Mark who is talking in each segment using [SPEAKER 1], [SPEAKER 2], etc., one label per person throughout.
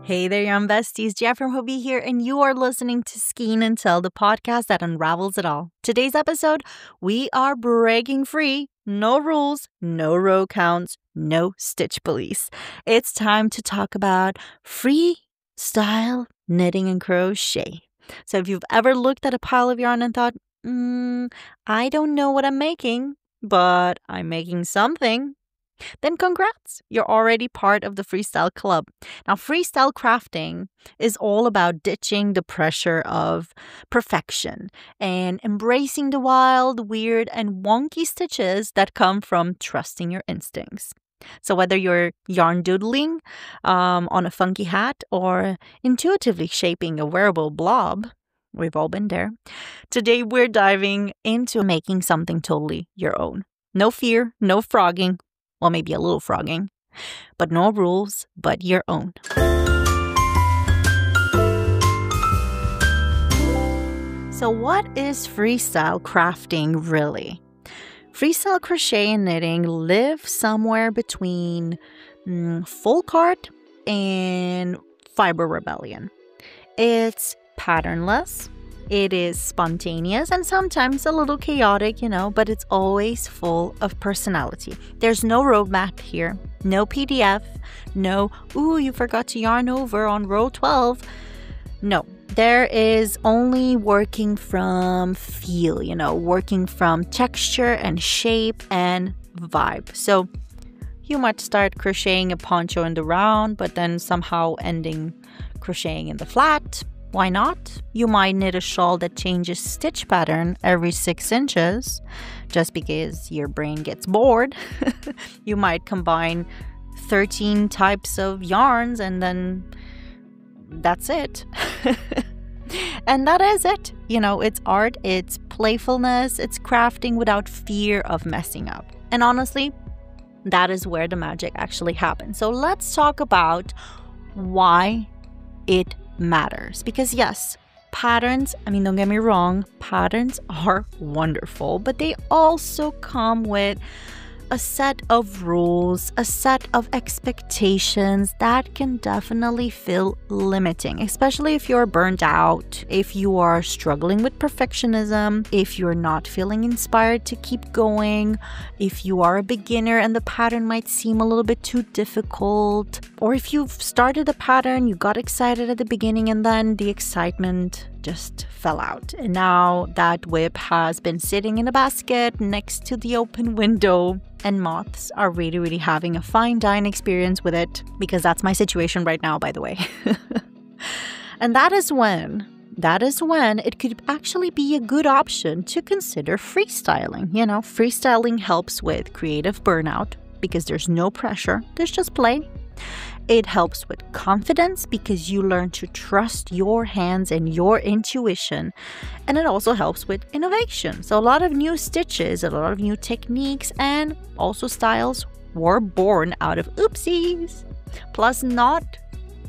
[SPEAKER 1] Hey there, young besties. Jeff from Hobbii here, and you are listening to Skein and Tell, the podcast that unravels it all. Today's episode, we are breaking free. No rules, no row counts, no stitch police. It's time to talk about freestyle knitting and crochet. So if you've ever looked at a pile of yarn and thought, I don't know what I'm making, but I'm making something, then congrats, you're already part of the Freestyle Club. Now, freestyle crafting is all about ditching the pressure of perfection and embracing the wild, weird, and wonky stitches that come from trusting your instincts. So whether you're yarn doodling on a funky hat or intuitively shaping a wearable blob, we've all been there. Today, we're diving into making something totally your own. No fear, no frogging. Well, maybe a little frogging, but no rules, but your own. So what is freestyle crafting really? Freestyle crochet and knitting live somewhere between folk art and fiber rebellion. It's patternless. It is spontaneous and sometimes a little chaotic, but it's always full of personality. There's no roadmap here, no PDF, no, you forgot to yarn over on row 12. No, there is only working from feel, working from texture and shape and vibe. So you might start crocheting a poncho in the round, but then somehow ending crocheting in the flat. Why not? You might knit a shawl that changes stitch pattern every 6 inches just because your brain gets bored. You might combine 13 types of yarns and then that's it. And that is it. It's art, it's playfulness, it's crafting without fear of messing up. And honestly, that is where the magic actually happens. So let's talk about why it matters. Because yes, patterns, don't get me wrong, patterns are wonderful, but they also come with a set of rules, a set of expectations that can definitely feel limiting, especially if you're burnt out, if you are struggling with perfectionism, if you're not feeling inspired to keep going, if you are a beginner and the pattern might seem a little bit too difficult, or if you've started a pattern, you got excited at the beginning and then the excitement just fell out. And now that whip has been sitting in a basket next to the open window and moths are really, really having a fine dine experience with it, because that's my situation right now, by the way. And that is when it could actually be a good option to consider freestyling. Freestyling helps with creative burnout because there's no pressure, there's just play. It helps with confidence because you learn to trust your hands and your intuition. And it also helps with innovation. So a lot of new stitches, a lot of new techniques, and also styles were born out of oopsies. Plus, not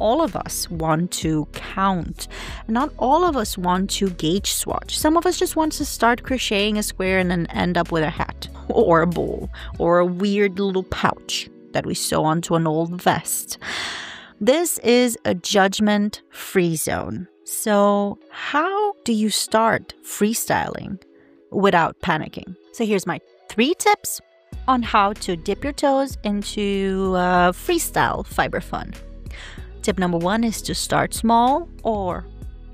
[SPEAKER 1] all of us want to count. Not all of us want to gauge swatch. Some of us just want to start crocheting a square and then end up with a hat or a bowl or a weird little pouch that we sew onto an old vest. This is a judgment-free zone. So how do you start freestyling without panicking? So here's my 3 tips on how to dip your toes into freestyle fiber fun. Tip number 1 is to start small or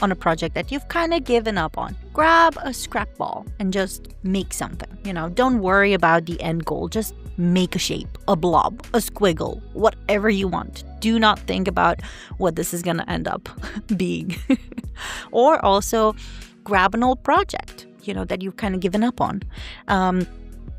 [SPEAKER 1] on a project that you've kind of given up on. Grab a scrap ball and just make something. Don't worry about the end goal. Just make a shape, a blob, a squiggle, whatever you want. Do not think about what this is going to end up being. Or also grab an old project, that you've kind of given up on.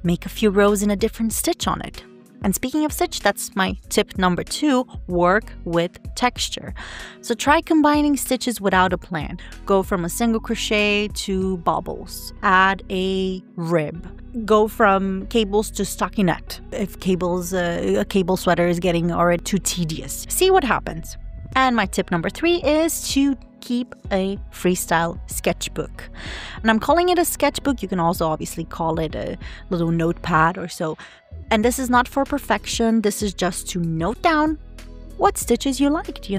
[SPEAKER 1] Make a few rows in a different stitch on it. And speaking of stitch, that's my tip number 2, work with texture. So try combining stitches without a plan. Go from a single crochet to bobbles. Add a rib. Go from cables to stockinette. If a cable sweater is getting already too tedious. See what happens. And my tip number 3 is to keep a freestyle sketchbook. And I'm calling it a sketchbook. You can also obviously call it a little notepad or so. And this is not for perfection. This is just to note down what stitches you liked,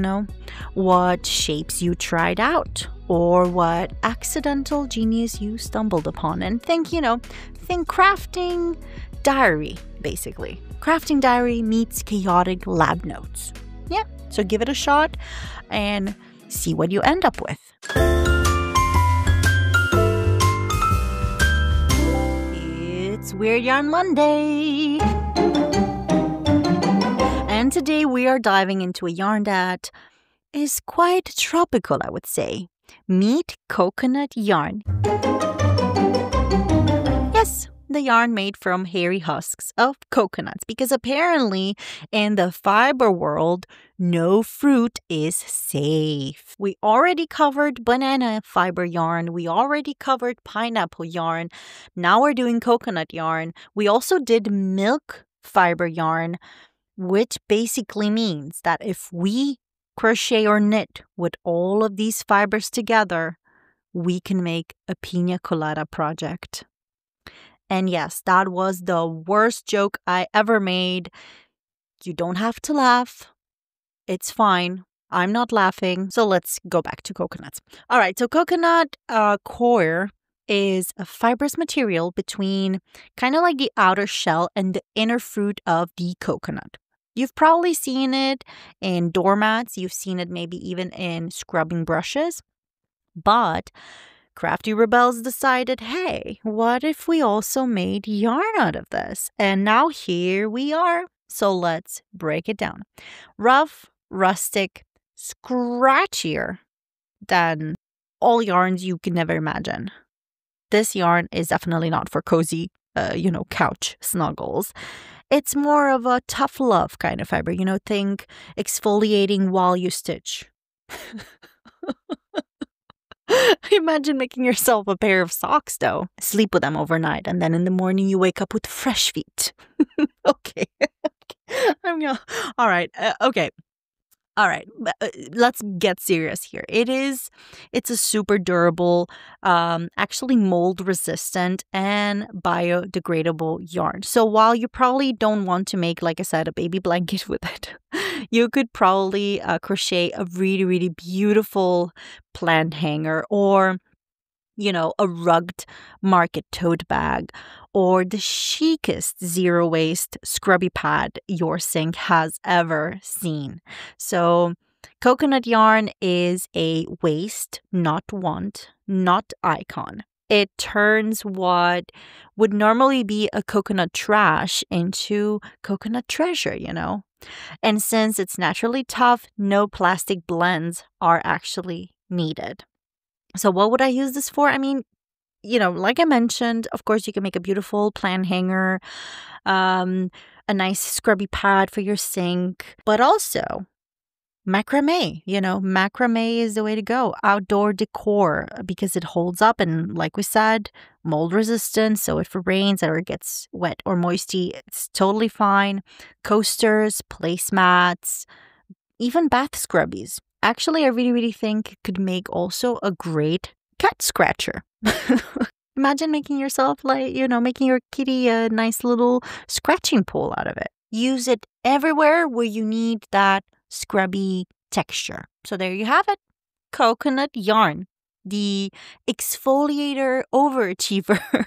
[SPEAKER 1] what shapes you tried out, or what accidental genius you stumbled upon. And think crafting diary, basically. Crafting diary meets chaotic lab notes. Yeah, so give it a shot and see what you end up with. It's Weird Yarn Monday! And today we are diving into a yarn that is quite tropical, I would say. Meet coconut yarn. Yes, the yarn made from hairy husks of coconuts, because apparently in the fiber world, no fruit is safe. We already covered banana fiber yarn. We already covered pineapple yarn. Now we're doing coconut yarn. We also did milk fiber yarn, which basically means that if we crochet or knit with all of these fibers together, we can make a pina colada project. And yes, that was the worst joke I ever made. You don't have to laugh. It's fine. I'm not laughing. So let's go back to coconuts. All right, so coconut core is a fibrous material between kind of like the outer shell and the inner fruit of the coconut. You've probably seen it in doormats. You've seen it maybe even in scrubbing brushes. But crafty rebels decided, hey, what if we also made yarn out of this? And now here we are. So let's break it down. Rough, rustic, scratchier than all yarns you could never imagine. This yarn is definitely not for cozy, couch snuggles. It's more of a tough love kind of fiber. Think exfoliating while you stitch. Imagine making yourself a pair of socks, though. Sleep with them overnight, and then in the morning you wake up with fresh feet. Okay. All right. Okay. All right, let's get serious here. It's a super durable, actually mold resistant and biodegradable yarn. So while you probably don't want to make, like I said, a baby blanket with it, you could probably crochet a really, really beautiful plant hanger, or a rugged market tote bag, or the chicest zero-waste scrubby pad your sink has ever seen. So coconut yarn is a waste, not want, not icon. It turns what would normally be a coconut trash into coconut treasure, And since it's naturally tough, no plastic blends are actually needed. So what would I use this for? I mean, like I mentioned, of course, you can make a beautiful plant hanger, a nice scrubby pad for your sink, but also macrame. Macrame is the way to go. Outdoor decor, because it holds up and, like we said, mold resistant. So if it rains or it gets wet or moisty, it's totally fine. Coasters, placemats, even bath scrubbies. Actually, I really, really think it could make also a great cat scratcher. Imagine making yourself making your kitty a nice little scratching pole out of it. Use it everywhere where you need that scrubby texture. So there you have it. Coconut yarn. The exfoliator overachiever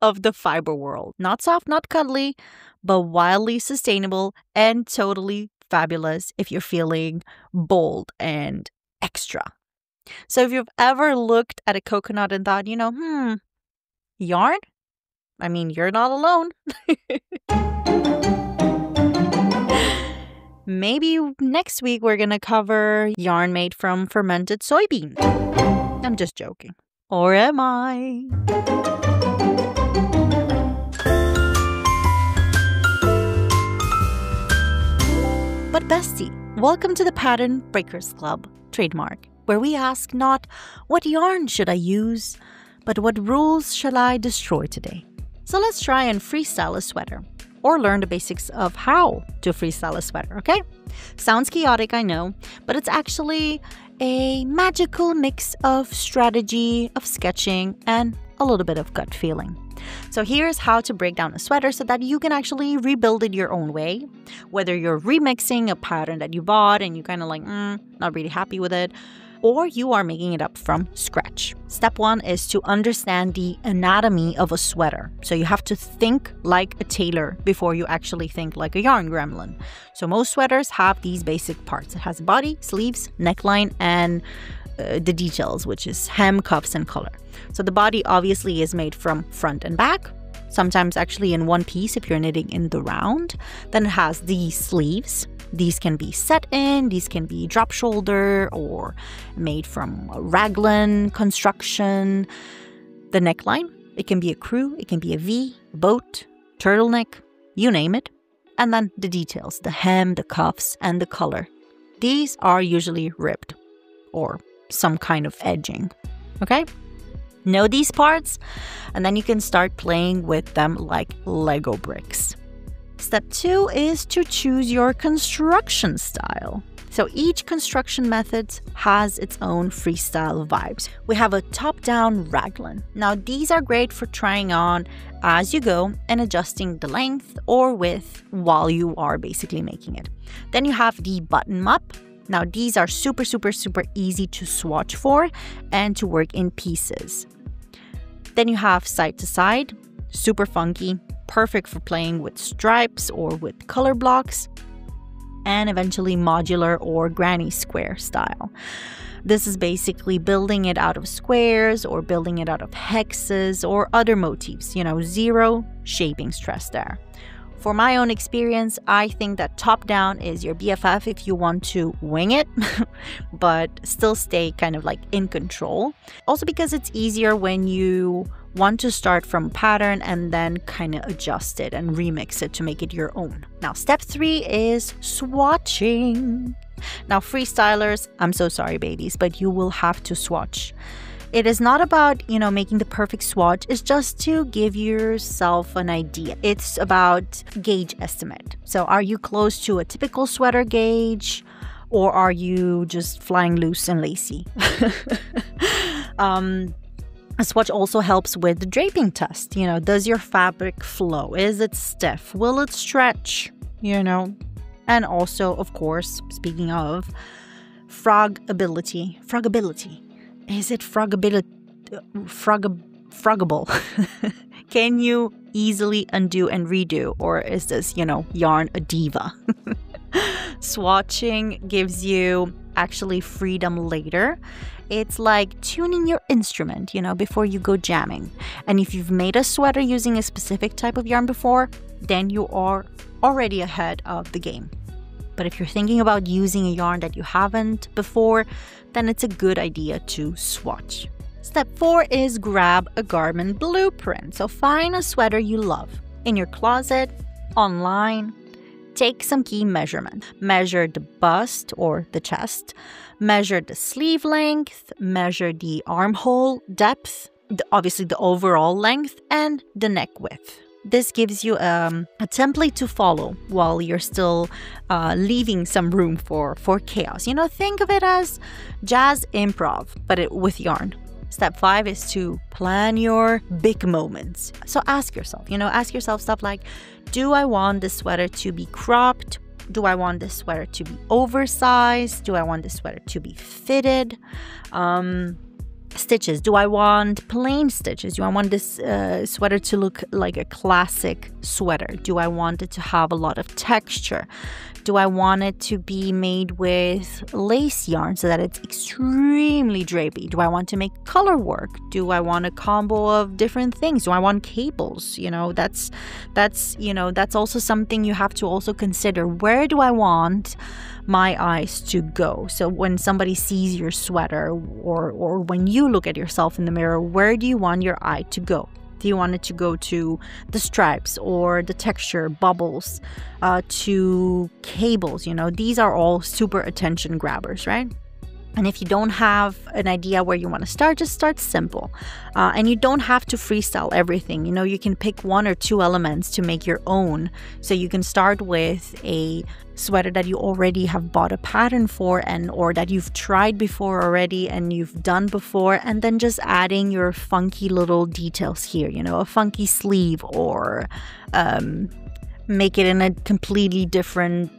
[SPEAKER 1] of the fiber world. Not soft, not cuddly, but wildly sustainable and totally fabulous if you're feeling bold and extra. So if you've ever looked at a coconut and thought, yarn? I mean, you're not alone. Maybe next week we're going to cover yarn made from fermented soybeans. I'm just joking. Or am I? But bestie, welcome to the Pattern Breakers Club, trademark, where we ask not what yarn should I use, but what rules shall I destroy today. So let's try and freestyle a sweater, or learn the basics of how to freestyle a sweater, okay? Sounds chaotic, I know, but it's actually a magical mix of strategy, of sketching, and a little bit of gut feeling. So here's how to break down a sweater so that you can actually rebuild it your own way. Whether you're remixing a pattern that you bought and you're kind of like, not really happy with it, or you are making it up from scratch. Step 1 is to understand the anatomy of a sweater. So you have to think like a tailor before you actually think like a yarn gremlin. So most sweaters have these basic parts. It has a body, sleeves, neckline, and the details, which is hem, cuffs, and collar. So the body obviously is made from front and back, sometimes actually in one piece if you're knitting in the round. Then it has the sleeves. These can be set in, these can be drop shoulder or made from a raglan construction. The neckline, it can be a crew, it can be a V, a boat, turtleneck, you name it. And then the details, the hem, the cuffs, and the collar. These are usually ribbed or some kind of edging, okay? Know these parts, and then you can start playing with them like Lego bricks. Step 2 is to choose your construction style. So each construction method has its own freestyle vibes. We have a top-down raglan. Now these are great for trying on as you go and adjusting the length or width while you are basically making it. Then you have the button-up. Now these are super easy to swatch for and to work in pieces. Then you have side to side, super funky, perfect for playing with stripes or with color blocks, and eventually modular or granny square style. This is basically building it out of squares or building it out of hexes or other motifs, zero shaping stress there. For my own experience, I think that top down is your BFF if you want to wing it, but still stay kind of like in control. Also because it's easier when you want to start from a pattern and then kind of adjust it and remix it to make it your own. Now, step 3 is swatching. Now, freestylers, I'm so sorry, babies, but you will have to swatch. It is not about, making the perfect swatch. It's just to give yourself an idea. It's about gauge estimate. So are you close to a typical sweater gauge, or are you just flying loose and lacy? A swatch also helps with the draping test. Does your fabric flow? Is it stiff? Will it stretch? And also, of course, speaking of frogability. Is it frogable? Can you easily undo and redo? Or is this, yarn a diva? Swatching gives you actually freedom later. It's like tuning your instrument, before you go jamming. And if you've made a sweater using a specific type of yarn before, then you are already ahead of the game. But if you're thinking about using a yarn that you haven't before, then it's a good idea to swatch. Step 4 is grab a garment blueprint. So find a sweater you love in your closet, online. Take some key measurement. Measure the bust or the chest. Measure the sleeve length. Measure the armhole depth. Obviously the overall length and the neck width. This gives you a template to follow while you're still leaving some room for chaos. Think of it as jazz improv, but with yarn. Step 5 is to plan your big moments. So ask yourself stuff like, do I want this sweater to be cropped? Do I want this sweater to be oversized? Do I want this sweater to be fitted? Stitches. Do I want plain stitches? Do I want this sweater to look like a classic sweater? Do I want it to have a lot of texture? Do I want it to be made with lace yarn so that it's extremely drapey? Do I want to make color work? Do I want a combo of different things? Do I want cables? That's also something you have to also consider. Where do I want my eyes to go? So when somebody sees your sweater or when you look at yourself in the mirror, where do you want your eye to go? Do you want it to go to the stripes or the texture, bubbles, to cables? These are all super attention grabbers, right? And if you don't have an idea where you want to start, just start simple. And you don't have to freestyle everything. You know, you can pick 1 or 2 elements to make your own. So you can start with a sweater that you already have bought a pattern for, and or that you've tried before already and you've done before, and then just adding your funky little details here, you know, a funky sleeve, or make it in a completely different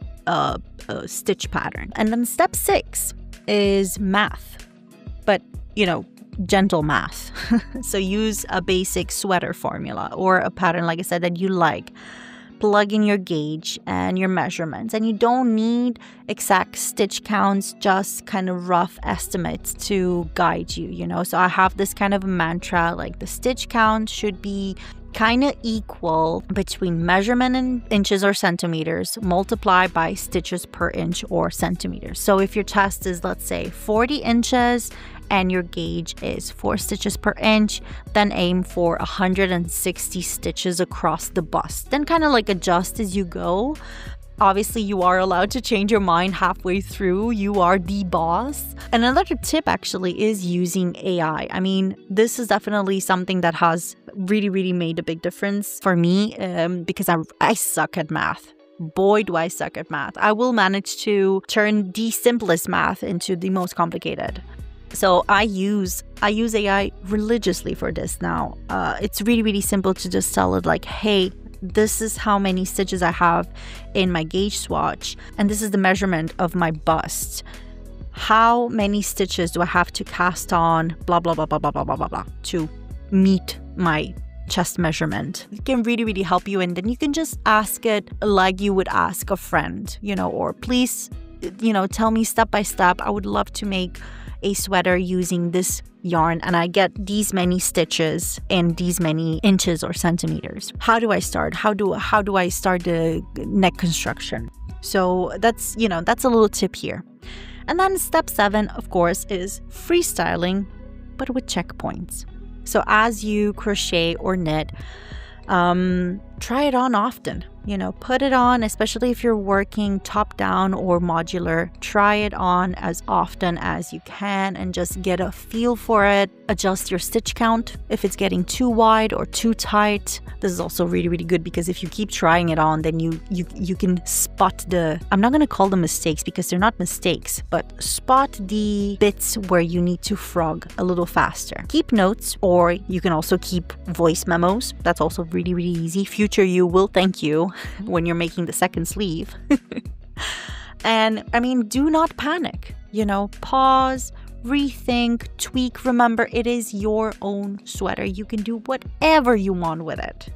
[SPEAKER 1] stitch pattern. And then step 6 is math, but you know, gentle math. So use a basic sweater formula or a pattern, like I said, that you like. Plug in your gauge and your measurements, and you don't need exact stitch counts, just kind of rough estimates to guide you, you know. So I have this kind of mantra, like the stitch count should be kind of equal between measurement in inches or centimeters multiplied by stitches per inch or centimeters. So if your chest is, let's say, 40 inches and your gauge is 4 stitches per inch, then aim for 160 stitches across the bust. Then kind of like adjust as you go. Obviously, you are allowed to change your mind halfway through. You are the boss. And another tip actually is using AI. I mean, this is definitely something that has really made a big difference for me, because I suck at math. Boy, do I suck at math. I will manage to turn the simplest math into the most complicated. So I use AI religiously for this now. It's really simple to just tell it like, hey, this is how many stitches I have in my gauge swatch, and this is the measurement of my bust. How many stitches do I have to cast on blah blah blah blah blah blah blah blah to meet my chest measurement? It can really help you, and then you can just ask it like you would ask a friend, you know, or please, you know, tell me step by step. I would love to make a sweater using this yarn, and I get these many stitches in these many inches or centimeters. How do I start? How do I start the neck construction? So that's, you know, that's a little tip here. And then step 7, of course, is freestyling, but with checkpoints. So as you crochet or knit, try it on often. You know, put it on, especially if you're working top down or modular. Try it on as often as you can and just get a feel for it. Adjust your stitch count if it's getting too wide or too tight. This is also really good because if you keep trying it on, then you can spot the, I'm not going to call them mistakes because they're not mistakes, but spot the bits where you need to frog a little faster. Keep notes, or you can also keep voice memos. That's also really easy. Future you will thank you when you're making the second sleeve. And I mean, do not panic, you know, pause, rethink, tweak. Remember, it is your own sweater. You can do whatever you want with it.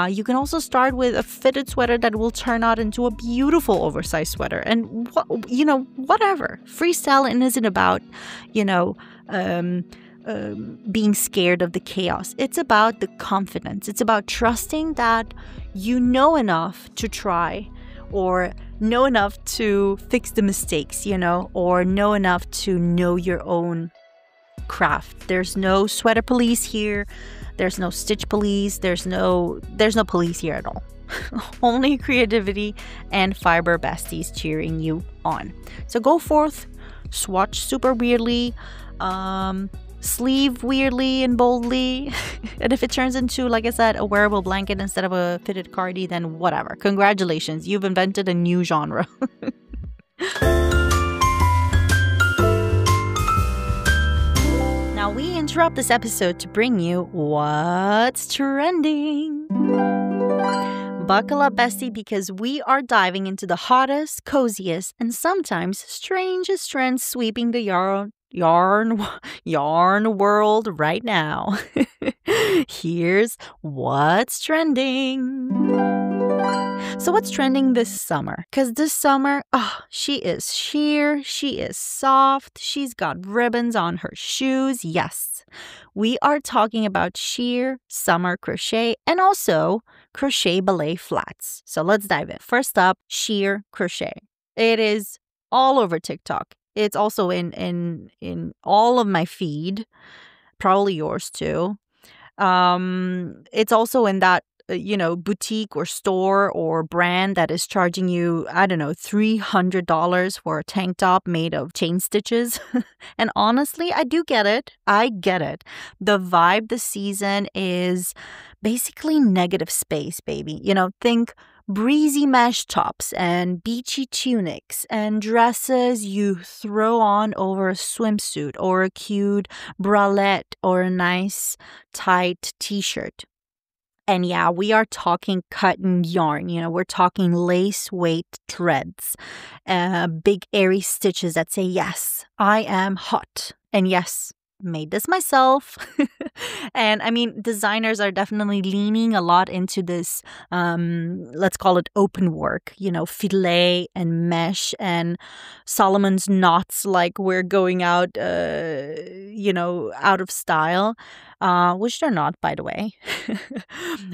[SPEAKER 1] You can also start with a fitted sweater that will turn out into a beautiful oversized sweater, and you know, whatever. Freestyling isn't about, you know, being scared of the chaos. It's about the confidence. It's about trusting that you know enough to try, or know enough to fix the mistakes, you know, or know enough to know your own craft. There's no sweater police here. There's no stitch police. There's no police here at all. Only creativity and fiber besties cheering you on. So go forth, swatch super weirdly, sleeve weirdly and boldly. And if it turns into, like I said, a wearable blanket instead of a fitted cardi, then whatever. Congratulations, you've invented a new genre. Now we interrupt this episode to bring you What's Trending. Buckle up, bestie, because we are diving into the hottest, coziest, and sometimes strangest trends sweeping the yarn world right now. Here's what's trending. So what's trending this summer? Because this summer, she is sheer, she is soft, she's got ribbons on her shoes. Yes, we are talking about sheer summer crochet and also crochet ballet flats. So let's dive in. First up, sheer crochet. It is all over TikTok. It's also in all of my feed, probably yours too. It's also in that boutique or store or brand that is charging you, I don't know, $300 for a tank top made of chain stitches. And honestly, I do get it. I get it. The vibe this season is basically negative space, baby. Think breezy mesh tops and beachy tunics and dresses you throw on over a swimsuit or a cute bralette or a nice tight t-shirt. And yeah, we are talking cotton yarn. We're talking lace weight threads, big airy stitches that say, yes, I am hot. And yes, made this myself. And I mean, designers are definitely leaning a lot into this, let's call it open work, filet and mesh and Solomon's knots, like we're going out, out of style, which they're not, by the way.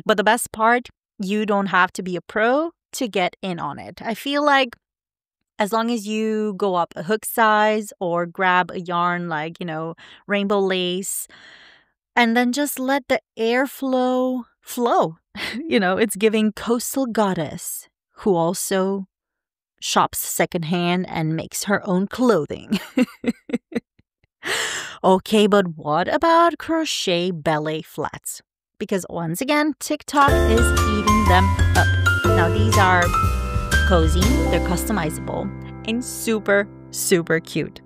[SPEAKER 1] But the best part, you don't have to be a pro to get in on it. I feel like as long as you go up a hook size or grab a yarn like, rainbow lace, and then just let the airflow flow. It's giving coastal goddess who also shops secondhand and makes her own clothing. Okay, but what about crochet ballet flats? Because once again, TikTok is eating them up. Now, these are cozy, they're customizable, and super, super cute.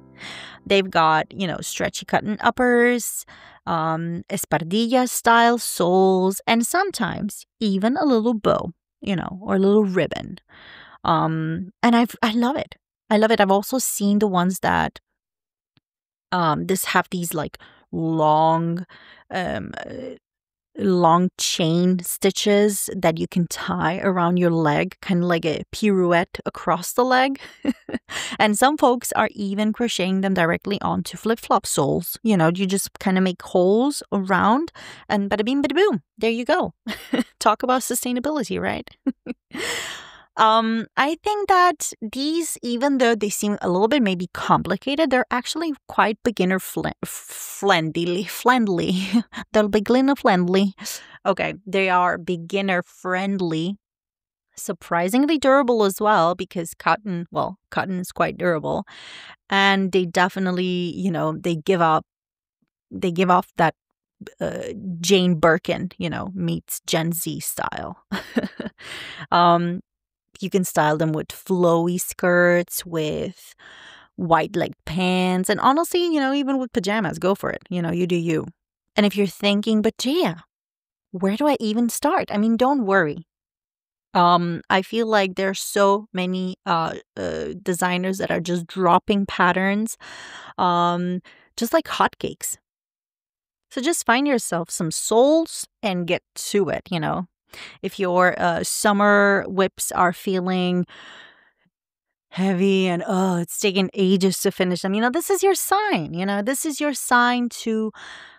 [SPEAKER 1] They've got, stretchy cotton uppers, espardilla style soles, and sometimes even a little bow, or a little ribbon. And I love it. I love it. I've also seen the ones that have these like long chain stitches that you can tie around your leg, kind of like a pirouette across the leg. And some folks are even crocheting them directly onto flip-flop soles. You just kind of make holes around and bada bing, bada boom. There you go. Talk about sustainability, right? I think that these, even though they seem a little bit maybe complicated, they're actually quite beginner friendly. They're beginner friendly. Okay, they are beginner friendly. Surprisingly durable as well, because cotton is quite durable, and they definitely, they give off that Jane Birkin, meets Gen Z style. You can style them with flowy skirts, with white leg pants, and honestly, even with pajamas, go for it. You do you. And if you're thinking, but Jaya, where do I even start? I mean, don't worry. I feel like there's so many designers that are just dropping patterns, just like hotcakes. So just find yourself some soles and get to it, If your summer whips are feeling heavy and, it's taking ages to finish them, this is your sign, This is your sign to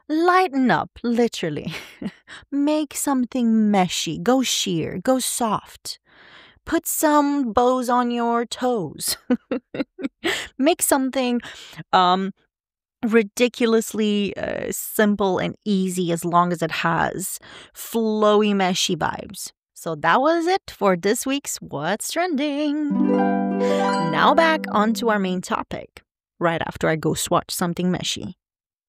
[SPEAKER 1] lighten up, literally. Make something meshy. Go sheer. Go soft. Put some bows on your toes. Make something ridiculously simple and easy, as long as it has flowy, meshy vibes. So that was it for this week's What's Trending. Now back onto our main topic, right after I go swatch something meshy.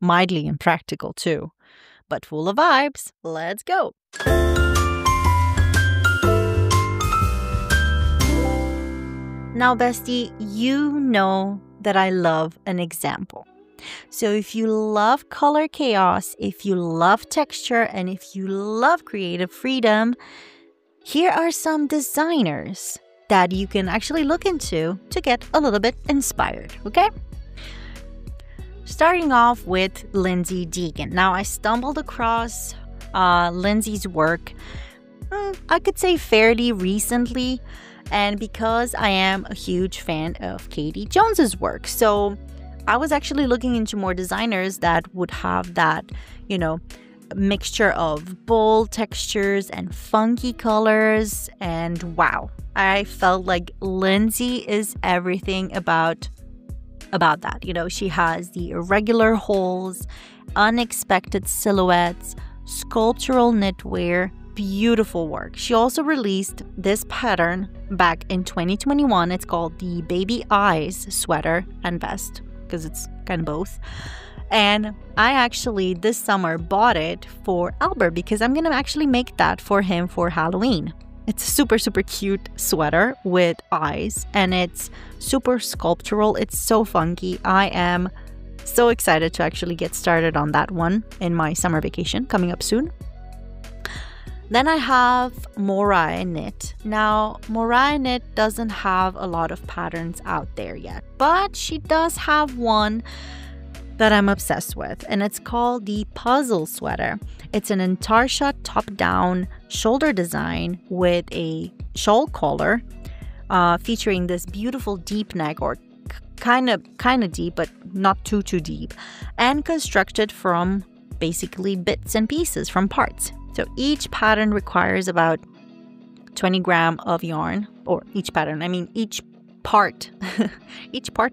[SPEAKER 1] Mildly impractical too, but full of vibes. Let's go. Now, bestie, you know that I love an example. So if you love color chaos, if you love texture, and if you love creative freedom, here are some designers that you can actually look into to get a little bit inspired, okay? Starting off with Lindsay Deegan. Now, I stumbled across Lindsay's work, I could say fairly recently, and because I am a huge fan of Katie Jones's work. So I was actually looking into more designers that would have that, mixture of bold textures and funky colors. And wow, I felt like Lindsay is everything about that. She has the irregular holes, unexpected silhouettes, sculptural knitwear, beautiful work. She also released this pattern back in 2021. It's called the Baby Eyes sweater and vest, because it's kind of both. And I actually this summer bought it for Albert because I'm going to actually make that for him for Halloween. It's a super, super cute sweater with eyes, and it's super sculptural. It's so funky. I am so excited to actually get started on that one in my summer vacation coming up soon. Then I have Morai Knit. Now, Morai Knit doesn't have a lot of patterns out there yet, but she does have one that I'm obsessed with, and it's called the Puzzle Sweater. It's an intarsha top-down shoulder design with a shawl collar, featuring this beautiful deep neck, or kind of deep, but not too deep, and constructed from basically bits and pieces from parts. So each pattern requires about 20 grams of yarn, or each part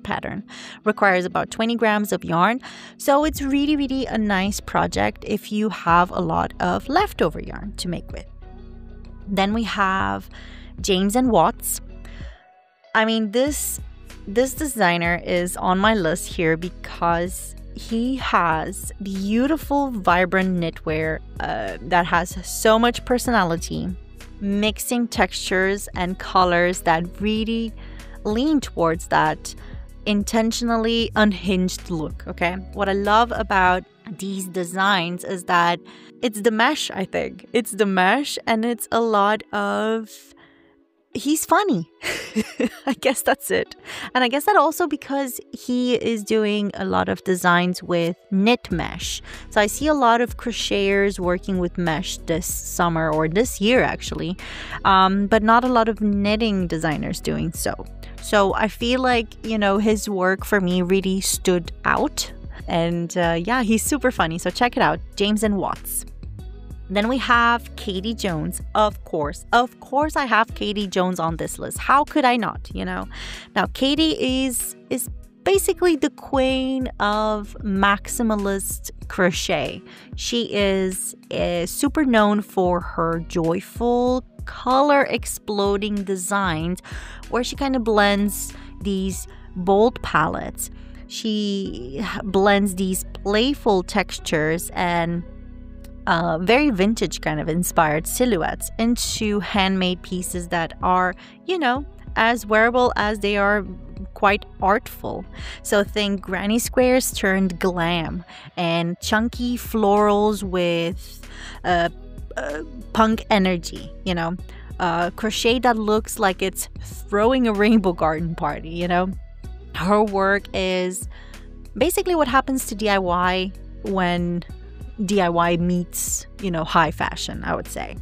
[SPEAKER 1] pattern requires about 20 grams of yarn. So it's really, really a nice project if you have a lot of leftover yarn to make with. Then we have James and Watts. I mean, this designer is on my list here because he has beautiful, vibrant knitwear that has so much personality, mixing textures and colors that really lean towards that intentionally unhinged look. Okay, what I love about these designs is that it's the mesh. I think it's the mesh, and it's a lot of he's funny. I guess that's it. And I guess that also because he is doing a lot of designs with knit mesh. So I see a lot of crocheters working with mesh this summer, or this year actually, but not a lot of knitting designers doing so. So I feel like, you know, his work for me really stood out. And yeah, he's super funny. So check it out, James and Watts. Then we have Katie Jones. Of course, I have Katie Jones on this list. How could I not, you know? Now, Katie is basically the queen of maximalist crochet. She is super known for her joyful, color exploding designs where she kind of blends these bold palettes. She blends these playful textures and very vintage kind of inspired silhouettes into handmade pieces that are, you know, as wearable as they are quite artful. So think granny squares turned glam, and chunky florals with punk energy, you know, crochet that looks like it's throwing a rainbow garden party, you know. Her work is basically what happens to DIY when DIY meets, you know, high fashion, I would say.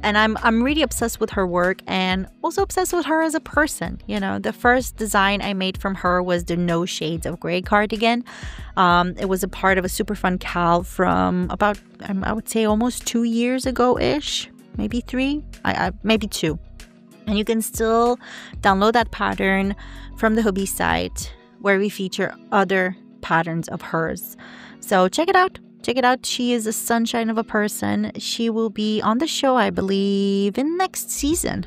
[SPEAKER 1] And I'm really obsessed with her work, and also obsessed with her as a person. You know, the first design I made from her was the No Shades of Grey cardigan. It was a part of a super fun cal from about, I would say, almost 2 years ago-ish, maybe 3, maybe 2. And you can still download that pattern from the Hobbii site, where we feature other patterns of hers. So check it out. Check it out. She is a sunshine of a person. She will be on the show, I believe, in next season.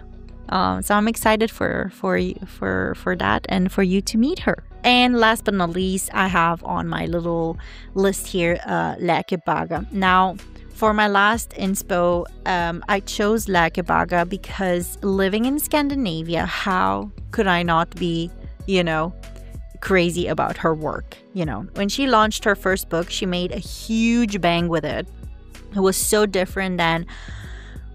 [SPEAKER 1] So I'm excited for that, and for you to meet her. And last but not least, I have on my little list here Läkebaga. Now, for my last inspo, I chose Läkebaga because living in Scandinavia, how could I not be, you know, crazy about her work? You know, when she launched her first book, she made a huge bang with it. It was so different than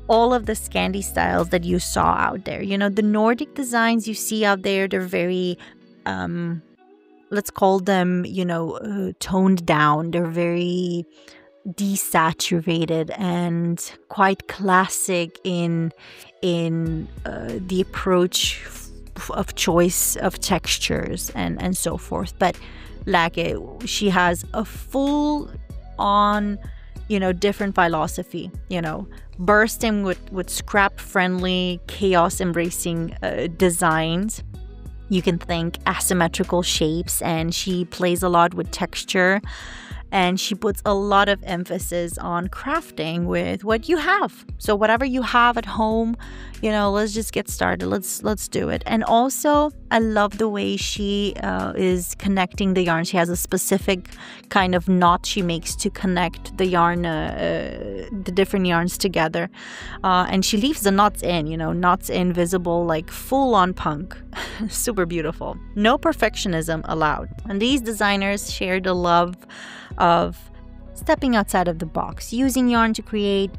[SPEAKER 1] all of the Scandi styles that you saw out there. You know, the Nordic designs you see out there, they're very let's call them, you know, toned down. They're very desaturated and quite classic in the approach of choice of textures and so forth. But Lake, she has a full on, you know, different philosophy, you know, bursting with scrap friendly, chaos embracing designs. You can think asymmetrical shapes, and she plays a lot with texture And she puts a lot of emphasis on crafting with what you have. So whatever you have at home, let's just get started. Let's do it. And also, I love the way she is connecting the yarn. She has a specific kind of knot she makes to connect the yarn, the different yarns together. And she leaves the knots in, knots invisible, like full-on punk. Super beautiful. No perfectionism allowed. And these designers share the love of stepping outside of the box, using yarn to create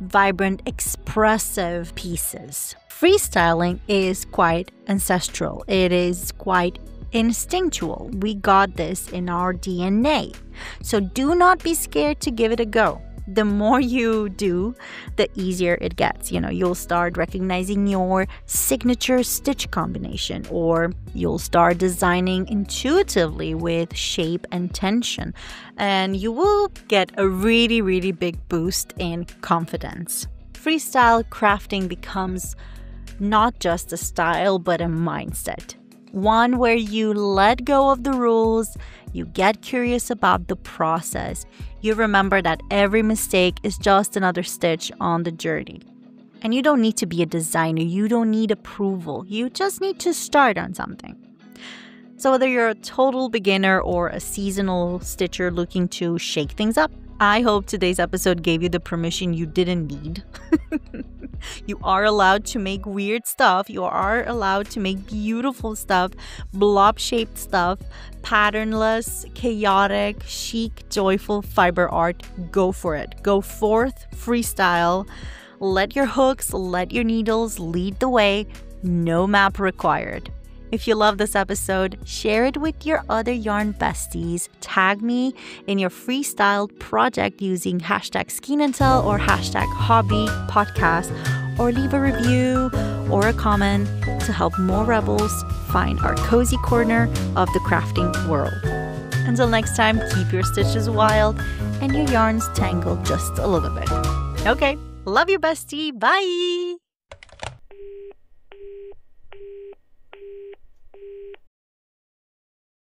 [SPEAKER 1] vibrant, expressive pieces. Freestyling is quite ancestral. It is quite instinctual. We got this in our DNA. So do not be scared to give it a go. The more you do, the easier it gets. You'll start recognizing your signature stitch combination, or you'll start designing intuitively with shape and tension, and you will get a really, really big boost in confidence. Freestyle crafting becomes not just a style, but a mindset. One where you let go of the rules, you get curious about the process, you remember that every mistake is just another stitch on the journey. And you don't need to be a designer, you don't need approval, you just need to start on something. So whether you're a total beginner or a seasonal stitcher looking to shake things up, I hope today's episode gave you the permission you didn't need. You are allowed to make weird stuff. You are allowed to make beautiful stuff, blob-shaped stuff, patternless, chaotic, chic, joyful fiber art. Go for it. Go forth, freestyle. Let your hooks, let your needles lead the way. No map required. If you love this episode, share it with your other yarn besties. Tag me in your freestyle project using hashtag Skein and Tell or hashtag Hobbii podcast, or leave a review or a comment to help more rebels find our cozy corner of the crafting world. Until next time, keep your stitches wild and your yarns tangled just a little bit. Okay, love you, bestie. Bye!